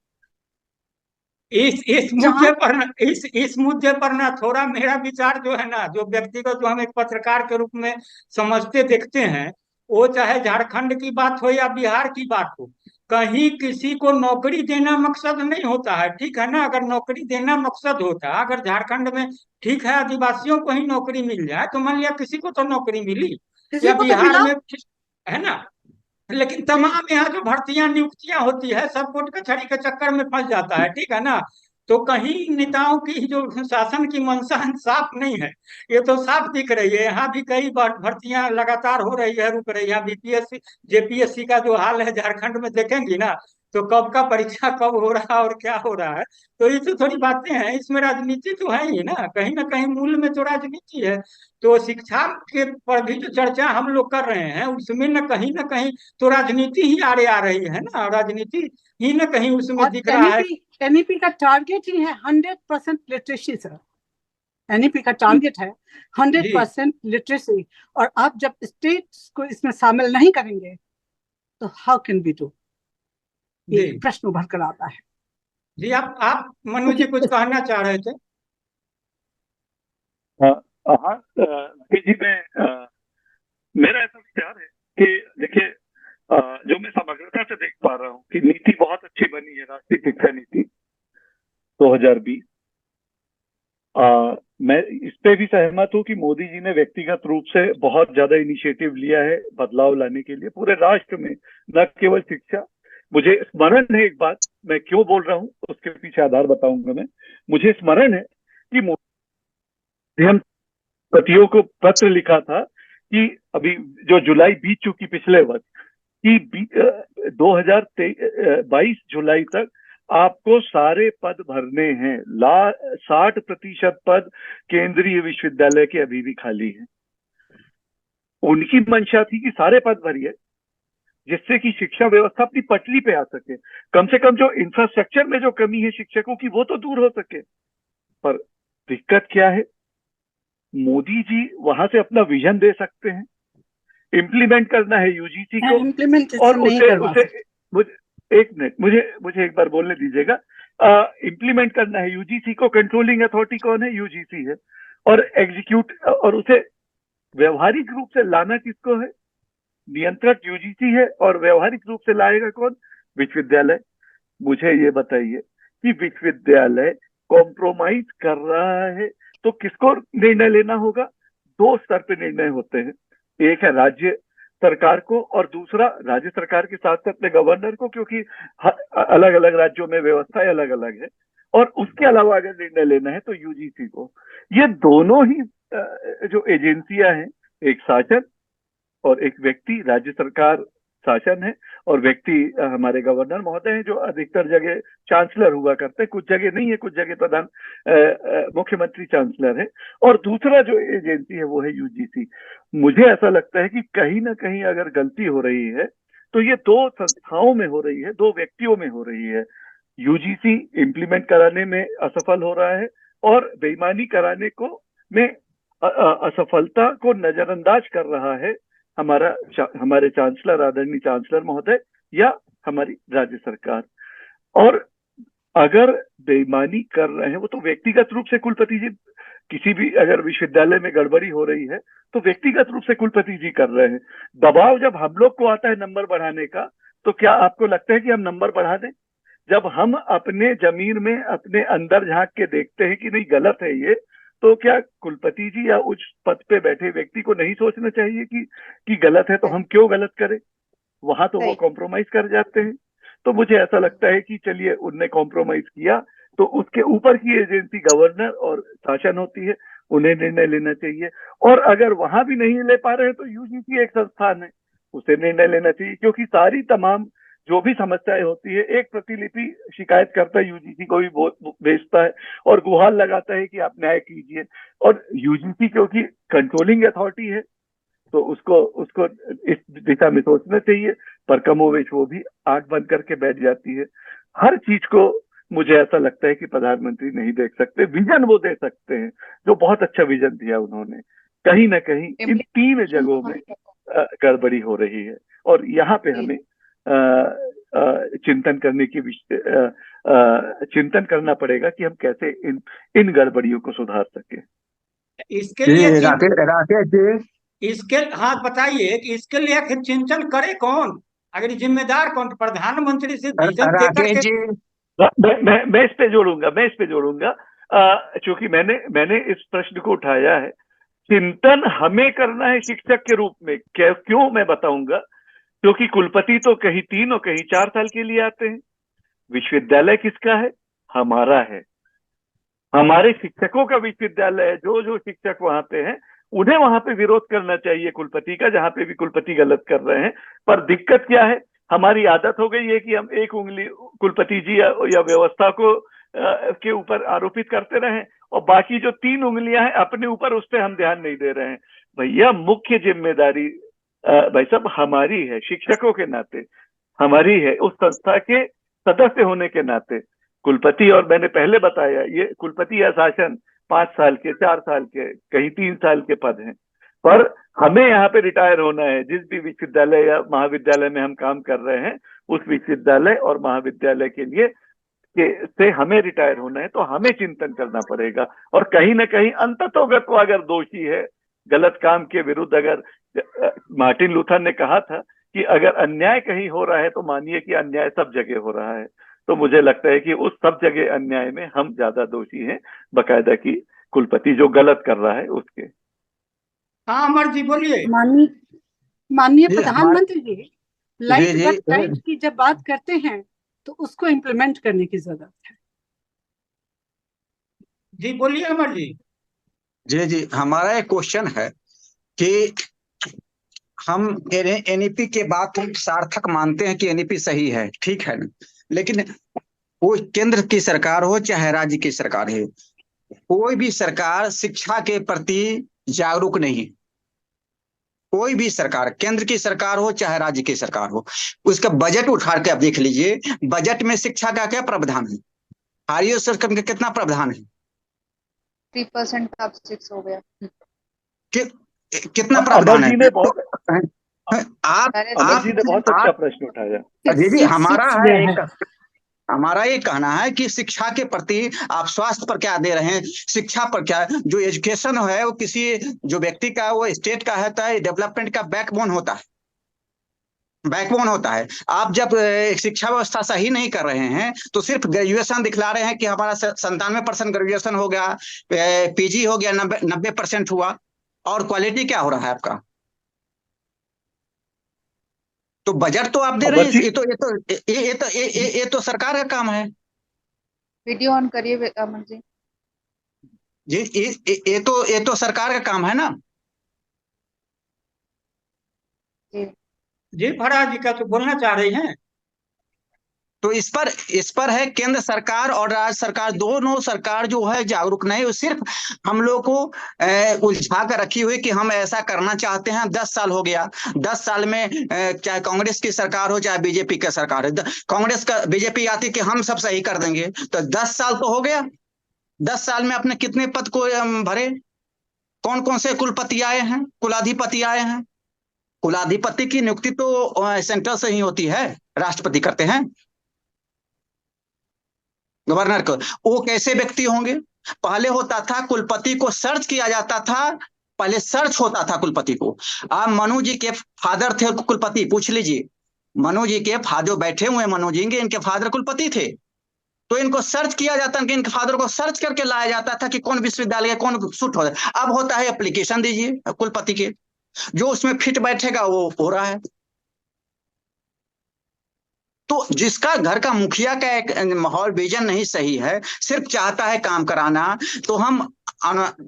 इस जहां मुद्दे पर ना, इस मुद्दे पर ना थोड़ा मेरा विचार जो है ना, जो व्यक्तिगत, जो हम एक पत्रकार के रूप में समझते देखते हैं, वो चाहे झारखंड की बात हो या बिहार की बात हो, कहीं किसी को नौकरी देना मकसद नहीं होता है। ठीक है ना? अगर नौकरी देना मकसद होता, अगर झारखंड में ठीक है आदिवासियों को ही नौकरी मिल जाए, तो मान लिया किसी को तो नौकरी मिली, किसी या को तो बिहार मिला। में, है ना? लेकिन जी। तमाम यहाँ जो भर्तियां नियुक्तियां होती है, सब कोर्ट कचहरी के चक्कर में फंस जाता है। ठीक है ना? तो कहीं नेताओं की जो शासन की मंशा साफ नहीं है, ये तो साफ दिख रही है। यहाँ भी कई बार भर्तियां लगातार हो रही है, रुक रही है। बीपीएससी जेपीएससी का जो हाल है झारखंड में देखेंगी ना, तो कब का परीक्षा कब हो रहा है और क्या हो रहा है। तो ये तो थोड़ी बातें हैं, इसमें राजनीति तो है ही ना कहीं मूल में तो राजनीति है। तो शिक्षा के पर भी जो चर्चा हम लोग कर रहे हैं, उसमें न कहीं तो राजनीति ही आड़े आ रही है ना, राजनीति ही न कहीं उसमें और दिख रहा है। एनईपी का टारगेट ही है 100% लिटरेसी सर। एनईपी का टारगेट है 100% लिटरेसी। और आप जब स्टेट्स को इसमें शामिल नहीं करेंगे तो हाउ कैन बी डू, ये जी प्रश्न उभर कर आता है। जी, आप मनु जी कुछ क्योंकि कहना चाह रहे थे? हाँ हाँ, लकी जी, मेरा ऐसा विचार है कि देखिए, जो मैं समग्रता से देख पा रहा हूँ कि नीति बहुत अच्छी बनी है, राष्ट्रीय शिक्षा नीति 2020। मैं इस पे भी सहमत हूँ कि मोदी जी ने व्यक्तिगत रूप से बहुत ज्यादा इनिशिएटिव लिया है बदलाव लाने के लिए पूरे राष्ट्र में, न केवल शिक्षा। मुझे स्मरण है, एक बात मैं क्यों बोल रहा हूँ उसके पीछे आधार बताऊंगा मैं। मुझे स्मरण है कि मोदी पतियों को पत्र लिखा था कि अभी जो जुलाई बीत चुकी पिछले वर्ष कि 2022 जुलाई तक आपको सारे पद भरने हैं। 60% पद केंद्रीय विश्वविद्यालय के अभी भी खाली हैं। उनकी मंशा थी कि सारे पद भरिए, जिससे कि शिक्षा व्यवस्था अपनी पटरी पे आ सके। कम से कम जो इंफ्रास्ट्रक्चर में जो कमी है शिक्षकों की, वो तो दूर हो सके। पर दिक्कत क्या है, मोदी जी वहां से अपना विजन दे सकते हैं, इम्प्लीमेंट करना है यूजीसी को, और इम्प्लीमेंटेशन नहीं उसे करवा उसे सकते। मुझे एक मिनट, मुझे एक बार बोलने दीजिएगा। इम्प्लीमेंट करना है यूजीसी को। कंट्रोलिंग अथॉरिटी कौन है? यूजीसी है। और एग्जीक्यूट और उसे व्यवहारिक रूप से लाना किसको है? नियंत्रक यूजीसी है। और व्यवहारिक रूप से लाएगा कौन? विश्वविद्यालय। मुझे ये बताइए कि विश्वविद्यालय कॉम्प्रोमाइज कर रहा है तो किसको निर्णय लेना होगा? दो स्तर पे निर्णय होते हैं, एक है राज्य सरकार को और दूसरा राज्य सरकार के साथ साथ में गवर्नर को, क्योंकि अलग अलग राज्यों में व्यवस्थाएं अलग अलग है। और उसके अलावा अगर निर्णय लेना है तो यूजीसी को। ये दोनों ही जो एजेंसियां हैं, एक शासन और एक व्यक्ति, राज्य सरकार शासन है और व्यक्ति हमारे गवर्नर महोदय हैं, जो अधिकतर जगह चांसलर हुआ करते हैं, कुछ जगह नहीं है, कुछ जगह प्रधान मुख्यमंत्री चांसलर है। और दूसरा जो एजेंसी है वो है यूजीसी। मुझे ऐसा लगता है कि कहीं ना कहीं अगर गलती हो रही है तो ये दो संस्थाओं में हो रही है, दो व्यक्तियों में हो रही है। यूजीसी इम्प्लीमेंट कराने में असफल हो रहा है और बेईमानी कराने को में असफलता को नजरअंदाज कर रहा है हमारे चांसलर, आदरणीय चांसलर महोदय, या हमारी राज्य सरकार। और अगर बेईमानी कर रहे हैं वो तो व्यक्तिगत रूप से कुलपति जी, किसी भी अगर विश्वविद्यालय में गड़बड़ी हो रही है तो व्यक्तिगत रूप से कुलपति जी कर रहे हैं। दबाव जब हम लोग को आता है नंबर बढ़ाने का, तो क्या आपको लगता है कि हम नंबर बढ़ा दें? जब हम अपने जमीन में अपने अंदर झांक के देखते हैं कि नहीं गलत है ये, तो क्या कुलपति जी या उच्च पद पे बैठे व्यक्ति को नहीं सोचना चाहिए कि गलत है तो हम क्यों गलत करें? वहां तो वो कॉम्प्रोमाइज कर जाते हैं। तो मुझे ऐसा लगता है कि चलिए उनने कॉम्प्रोमाइज किया तो उसके ऊपर की एजेंसी गवर्नर और शासन होती है, उन्हें निर्णय लेना चाहिए। और अगर वहां भी नहीं ले पा रहे हैं तो यूजीसी एक संस्थान है, उसे निर्णय लेना चाहिए, क्योंकि सारी तमाम जो भी समस्याएं होती है एक प्रतिलिपि शिकायत करता है यूजीसी को भी भेजता है और गुहार लगाता है कि आप न्याय कीजिए। और यूजीसी क्योंकि कंट्रोलिंग अथॉरिटी है तो उसको इस दिशा में सोचना चाहिए, पर कमोवेश वो भी आंख बंद करके बैठ जाती है। हर चीज को मुझे ऐसा लगता है कि प्रधानमंत्री नहीं देख सकते। विजन वो दे सकते हैं, जो बहुत अच्छा विजन दिया उन्होंने। कहीं ना कहीं इन तीन जगहों में गड़बड़ी हो रही है और यहाँ पे हमें चिंतन करना पड़ेगा कि हम कैसे इन गड़बड़ियों को सुधार सके। इसके लिए राकेश जी, इसके हाँ बताइए कि इसके लिए आखिर चिंतन करे कौन? अगर जिम्मेदार कौन? प्रधानमंत्री से विजन देकर राकेश के जी, मैं इस पे जोड़ूंगा क्योंकि मैंने इस प्रश्न को उठाया है। चिंतन हमें करना है शिक्षक के रूप में। क्यों मैं बताऊंगा, क्योंकि कुलपति तो कहीं 3 और कहीं 4 साल के लिए आते हैं। विश्वविद्यालय किसका है? हमारा है, हमारे शिक्षकों का विश्वविद्यालय है। जो शिक्षक वहां पे हैं उन्हें वहां पे विरोध करना चाहिए कुलपति का, जहां पे भी कुलपति गलत कर रहे हैं। पर दिक्कत क्या है, हमारी आदत हो गई है कि हम एक उंगली कुलपति जी या व्यवस्था को के ऊपर आरोपित करते रहें और बाकी जो 3 उंगलियां हैं अपने ऊपर, उस पर हम ध्यान नहीं दे रहे हैं। भैया मुख्य जिम्मेदारी भाई साहब हमारी है, शिक्षकों के नाते हमारी है, उस संस्था के सदस्य होने के नाते। कुलपति, और मैंने पहले बताया, ये कुलपति या शासन 5 साल के, 4 साल के, कहीं 3 साल के पद हैं। पर हमें यहाँ पे रिटायर होना है। जिस भी विश्वविद्यालय या महाविद्यालय में हम काम कर रहे हैं, उस विश्वविद्यालय और महाविद्यालय के लिए से हमें रिटायर होना है, तो हमें चिंतन करना पड़ेगा। और कहीं ना कहीं अंततोगत वो अगर दोषी है गलत काम के विरुद्ध, अगर मार्टिन लूथर ने कहा था कि अगर अन्याय कहीं हो रहा है तो मानिए कि अन्याय सब जगह हो रहा है। तो मुझे लगता है कि उस सब जगह अन्याय में हम ज्यादा दोषी हैं, बकायदा की कुलपति जो गलत कर रहा है उसके। हाँ अमर जी बोलिए। माननीय प्रधानमंत्री जी, लाइट बट टाइट की जब बात करते हैं तो उसको इम्प्लीमेंट करने की जरूरत है। जी बोलिए अमर जी। जी हमारा एक क्वेश्चन है कि हम एनईपी के बात सार्थक मानते हैं कि एनईपी सही है, ठीक है ना, लेकिन वो केंद्र की सरकार हो चाहे राज्य की सरकार है, कोई भी सरकार शिक्षा के प्रति जागरूक नहीं। कोई भी सरकार, केंद्र की सरकार हो चाहे राज्य की सरकार हो, उसका बजट उठा के आप देख लीजिए, बजट में शिक्षा का क्या प्रावधान है, हाईएस्ट सिस्टम का कितना प्रावधान है? 3% अब 6 हो गया। कितना प्रावधान है? आप मैंने अमर जी ने बहुत अच्छा आप प्रश्न उठाया। दीदी हमारा है ये है। एक हमारा ये कहना है कि शिक्षा के प्रति आप स्वास्थ्य पर क्या दे रहे हैं, शिक्षा पर क्या, जो एजुकेशन है वो किसी जो व्यक्ति का, वो स्टेट का है, तो डेवलपमेंट का बैकबोन होता है, बैकबोन होता है। आप जब शिक्षा व्यवस्था सही नहीं कर रहे हैं तो सिर्फ ग्रेजुएशन दिखला रहे हैं कि हमारा 97% ग्रेजुएशन हो गया, पीजी हो गया, 90% हुआ, और क्वालिटी क्या हो रहा है आपका? तो बजट तो आप दे रहे अमर हैं, जी, ये तो सरकार का काम है वीडियो ऑन करिए अमन जी। जी। ये तो सरकार का काम है ना। जी जी फराज जी का तो बोलना चाह रही हैं। तो इस पर है केंद्र सरकार और राज्य सरकार, दोनों सरकार जो है जागरूक नहीं, वो सिर्फ हम लोग को उलझा कर रखी हुई कि हम ऐसा करना चाहते हैं। 10 साल हो गया, 10 साल में चाहे कांग्रेस की सरकार हो चाहे बीजेपी की सरकार हो, कांग्रेस का बीजेपी आती कि हम सब सही कर देंगे, तो 10 साल तो हो गया। 10 साल में अपने कितने पद को भरे? कौन कौन से कुलपति आए हैं, कुलाधिपति आए हैं? कुलाधिपति की नियुक्ति तो सेंट्रल से ही होती है, राष्ट्रपति करते हैं, गवर्नर को। वो कैसे व्यक्ति होंगे? पहले होता था कुलपति को सर्च किया जाता था, पहले सर्च होता था कुलपति को। आप मनु जी के फादर थे कुलपति, पूछ लीजिए। मनु जी के फादर बैठे हुए, मनु जी इनके फादर कुलपति थे, तो इनको सर्च किया जाता कि इनके फादर को सर्च करके लाया जाता था कि कौन विश्वविद्यालय कौन सूट हो जाए। अब होता है एप्लीकेशन दीजिए कुलपति के, जो उसमें फिट बैठेगा वो हो रहा है। तो जिसका घर का मुखिया का एक माहौल विजन नहीं सही है, सिर्फ चाहता है काम कराना, तो हम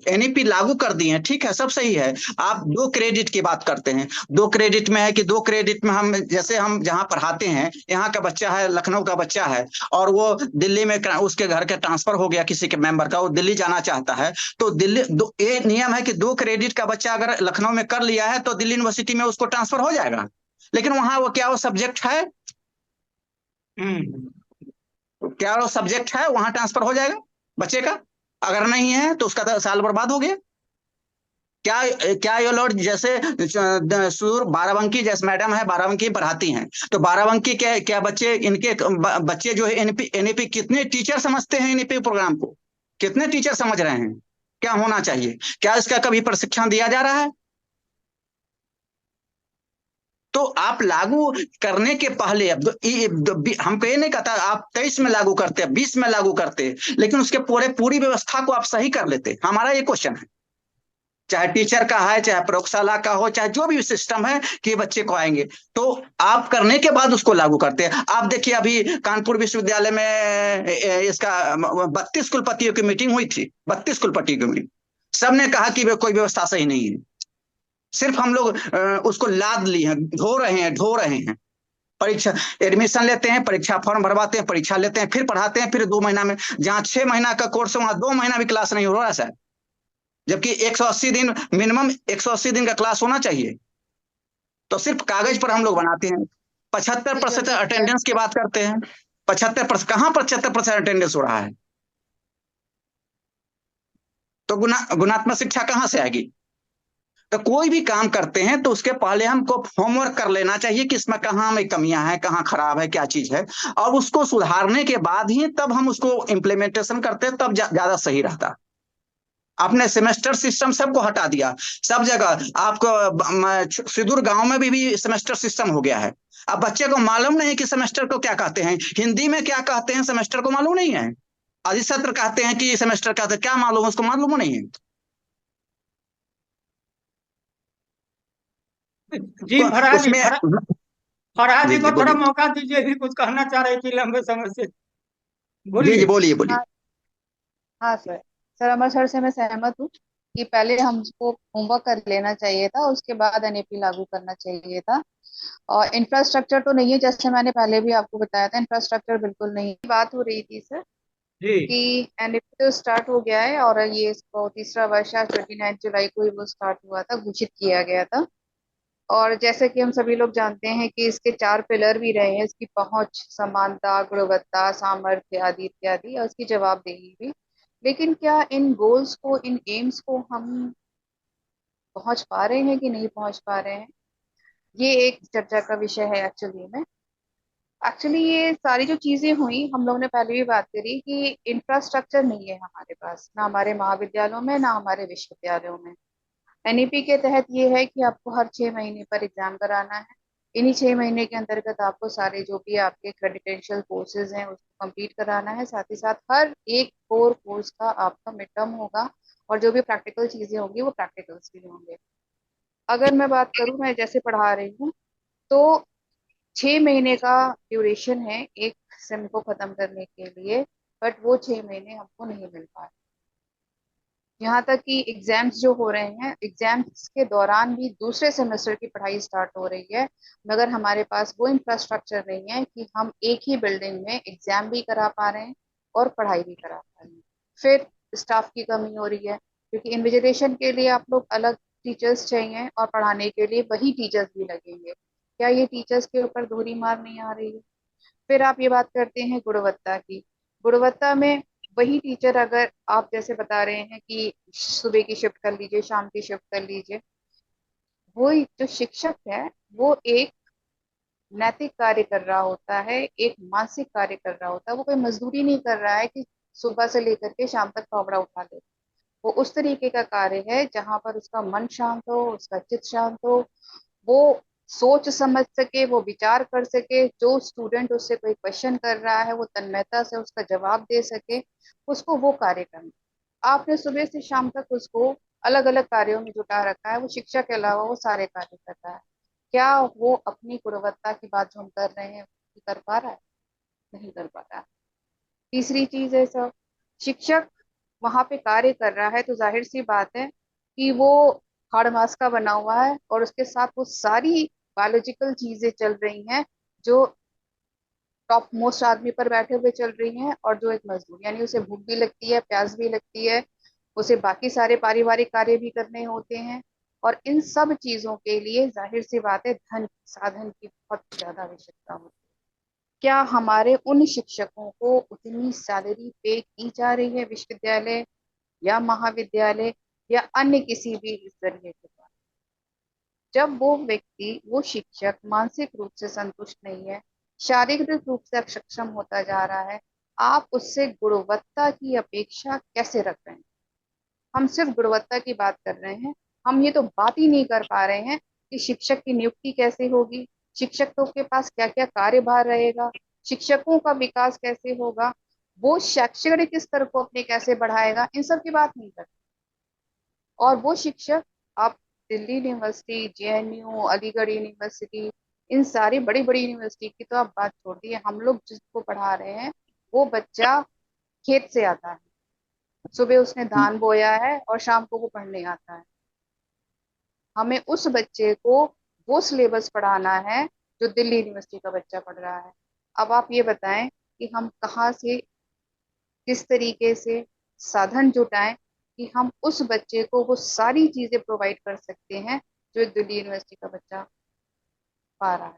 एनईपी लागू कर दिए हैं, ठीक है, सब सही है। आप 2 क्रेडिट की बात करते हैं, 2 क्रेडिट में है कि 2 क्रेडिट में हम, जैसे हम जहां पढ़ाते हैं, यहाँ का बच्चा है, लखनऊ का बच्चा है, और वो दिल्ली में उसके घर का ट्रांसफर हो गया किसी के मेंबर का, वो दिल्ली जाना चाहता है, तो दिल्ली ये नियम है कि 2 क्रेडिट का बच्चा अगर लखनऊ में कर लिया है तो दिल्ली यूनिवर्सिटी में उसको ट्रांसफर हो जाएगा। लेकिन वहां वो क्या वो सब्जेक्ट है, क्या वो सब्जेक्ट है, वहां ट्रांसफर हो जाएगा बच्चे का? अगर नहीं है तो उसका तो साल बर्बाद हो गया। क्या क्या ये लोग जैसे सूर बाराबंकी जैसे मैडम है, बाराबंकी पढ़ाती हैं, तो बाराबंकी के क्या बच्चे, इनके बच्चे जो है एनईपी कितने टीचर समझते हैं एनईपी प्रोग्राम को? कितने टीचर समझ रहे हैं? क्या होना चाहिए? क्या इसका कभी प्रशिक्षण दिया जा रहा है? तो आप लागू करने के पहले, अब हम कहे नहीं कहता आप 23 में लागू करते, 20 में लागू करते, लेकिन उसके पूरी व्यवस्था को आप सही कर लेते। हमारा ये क्वेश्चन है, चाहे टीचर का है, चाहे प्रयोगशाला का हो, चाहे जो भी सिस्टम है कि बच्चे को आएंगे, तो आप करने के बाद उसको लागू करते हैं। आप देखिए अभी कानपुर विश्वविद्यालय में इसका 32 कुलपतियों की मीटिंग हुई थी, 32 कुलपतियों की मीटिंग, सबने कहा कि कोई व्यवस्था सही नहीं है। सिर्फ हम लोग उसको लाद लिए हैं, ढो रहे हैं। परीक्षा, एडमिशन लेते हैं, परीक्षा फॉर्म भरवाते हैं, परीक्षा लेते हैं, फिर पढ़ाते हैं, फिर 2 महीना में, जहां 6 महीना का कोर्स है वहां 2 महीना भी क्लास नहीं हो रहा है सर, जबकि 180 दिन मिनिमम 180 दिन का क्लास होना चाहिए। तो सिर्फ कागज पर हम लोग बनाते हैं। 75% अटेंडेंस की बात करते हैं, 75%, कहाँ 75% अटेंडेंस हो रहा है? तो गुणात्मक शिक्षा कहाँ से आएगी? तो कोई भी काम करते हैं तो उसके पहले हमको होमवर्क कर लेना चाहिए कि इसमें कहाँ में कमियां हैं, कहाँ खराब है, क्या चीज है, और उसको सुधारने के बाद ही तब हम उसको इम्प्लीमेंटेशन करते हैं, तब ज्यादा सही रहता। आपने सेमेस्टर सिस्टम सबको हटा दिया, सब जगह आपको सुदूर गांव में भी सेमेस्टर सिस्टम हो गया है। अब बच्चे को मालूम नहीं कि सेमेस्टर को क्या कहते हैं, हिंदी में क्या कहते हैं सेमेस्टर को मालूम नहीं है, अधिसत्र कहते हैं कि सेमेस्टर कहते हैं, क्या मालूम, उसको मालूम नहीं है। जी फराज जी, उसमें फराज जी जी जी को थोड़ा बोलिए, मौका दीजिए, भी कुछ कहना चाह रही थी लंबे समय से, जी जी बोलिए। बोलिए बोलिए। हाँ हाँ सर। सर अमर सर से मैं सहमत हूँ कि पहले हमको होमवर्क कर लेना चाहिए था, उसके बाद एनएपी लागू करना चाहिए था। और इंफ्रास्ट्रक्चर तो नहीं है, जैसे मैंने पहले भी आपको बताया था, इंफ्रास्ट्रक्चर बिल्कुल नहीं है। बात हो रही थी सर जी कि एनएपी तो स्टार्ट हो गया है, और ये इसको तीसरा वर्ष है, 29 जुलाई को ही वो स्टार्ट हुआ था, घोषित किया गया था। और जैसे कि हम सभी लोग जानते हैं कि इसके 4 पिलर भी रहे हैं, इसकी पहुंच, समानता, गुणवत्ता, सामर्थ्य आदि इत्यादि, और इसकी जवाबदेही भी। लेकिन क्या इन गोल्स को, इन एम्स को हम पहुंच पा रहे हैं कि नहीं पहुंच पा रहे हैं? ये एक चर्चा का विषय है एक्चुअली ये सारी जो चीजें हुई, हम लोगों ने पहले भी बात करी कि इंफ्रास्ट्रक्चर नहीं है हमारे पास, ना हमारे महाविद्यालयों में ना हमारे विश्वविद्यालयों में। एनईपी के तहत ये है कि आपको हर 6 महीने पर एग्जाम कराना है। इन्हीं 6 महीने के अंतर्गत आपको सारे जो भी आपके क्रेडिटेंशियल कोर्सेज हैं उसको कंप्लीट कराना है। साथ ही साथ हर एक कोर कोर्स का आपका मिड टर्म होगा, और जो भी प्रैक्टिकल चीजें होंगी वो प्रैक्टिकल्स भी होंगे। अगर मैं बात करूं, मैं जैसे पढ़ा रही हूँ, तो 6 महीने का ड्यूरेशन है एक सेम को खत्म करने के लिए, बट वो 6 महीने हमको नहीं मिल पा रहे। यहाँ तक कि एग्जाम्स जो हो रहे हैं, एग्जाम्स के दौरान भी दूसरे सेमेस्टर की पढ़ाई स्टार्ट हो रही है, मगर हमारे पास वो इंफ्रास्ट्रक्चर नहीं है कि हम एक ही बिल्डिंग में एग्जाम भी करा पा रहे हैं और पढ़ाई भी करा पा रहे हैं। फिर स्टाफ की कमी हो रही है, क्योंकि इन्विजिलेशन के लिए आप लोग अलग टीचर्स चाहिए और पढ़ाने के लिए वही टीचर्स भी लगेंगे। क्या ये टीचर्स के ऊपर दोहरी मार नहीं आ रही है? फिर आप ये बात करते हैं गुणवत्ता की। गुणवत्ता में वही टीचर, अगर आप जैसे बता रहे हैं कि सुबह की शिफ्ट कर लीजिए, शाम की शिफ्ट कर लीजिए, वो जो शिक्षक है वो एक नैतिक कार्य कर रहा होता है, एक मानसिक कार्य कर रहा होता है। वो कोई मजदूरी नहीं कर रहा है कि सुबह से लेकर के शाम तक फावड़ा उठा ले। वो उस तरीके का कार्य है जहां पर उसका मन शांत हो, उसका चित्त शांत हो, वो सोच समझ सके, वो विचार कर सके, जो स्टूडेंट उससे कोई क्वेश्चन कर रहा है वो तन्मयता से उसका जवाब दे सके, उसको वो कार्य करना। आपने सुबह से शाम तक उसको अलग अलग कार्यों में जुटा रखा है, वो शिक्षा के अलावा वो सारे कार्य कर रहा है। क्या वो अपनी गुणवत्ता की बात जो हम कर रहे हैं वो कर पा रहा है? नहीं कर पा रहा है। तीसरी चीज है सर, शिक्षक वहां पे कार्य कर रहा है तो जाहिर सी बात है कि वो हाड़ मास का बना हुआ है, और उसके साथ वो सारी बायोलॉजिकल चीजें चल रही हैं जो टॉप मोस्ट आदमी पर बैठे हुए चल रही हैं, और जो एक मजदूर, यानी उसे भूख भी लगती है, प्यास भी लगती है, उसे बाकी सारे पारिवारिक कार्य भी करने होते हैं, और इन सब चीजों के लिए जाहिर सी बात है धन साधन की बहुत ज्यादा आवश्यकता होती है। क्या हमारे उन शिक्षकों को उतनी सैलरी पे की जा रही है विश्वविद्यालय या महाविद्यालय या अन्य किसी भी इस जरिए के द्वारा? जब वो व्यक्ति, वो शिक्षक मानसिक रूप से संतुष्ट नहीं है, शारीरिक रूप से अक्षम होता जा रहा है, आप उससे गुणवत्ता की अपेक्षा कैसे रख रहे हैं? हम सिर्फ गुणवत्ता की बात कर रहे हैं, हम ये तो बात ही नहीं कर पा रहे हैं कि शिक्षक की नियुक्ति कैसे होगी, शिक्षकों के पास क्या क्या कार्यभार रहेगा, शिक्षकों का विकास कैसे होगा, वो शैक्षणिक स्तर को अपने कैसे बढ़ाएगा, इन सब की बात नहीं करते। और वो शिक्षक, आप Delhi university, JNU, Aligarh university, इन सारी बड़ी बड़ी यूनिवर्सिटी की तो आप बात छोड़ दिए, हम लोग जिसको पढ़ा रहे हैं वो बच्चा खेत से आता है, सुबह उसने धान बोया है और शाम को वो पढ़ने आता है। हमें उस बच्चे को वो सिलेबस पढ़ाना है जो दिल्ली यूनिवर्सिटी का बच्चा पढ़ रहा है। अब आप ये बताएं कि हम कहाँ से, किस तरीके से साधन जुटाएं कि हम उस बच्चे को वो सारी चीजें प्रोवाइड कर सकते हैं जो दिल्ली यूनिवर्सिटी का बच्चा पा रहा है।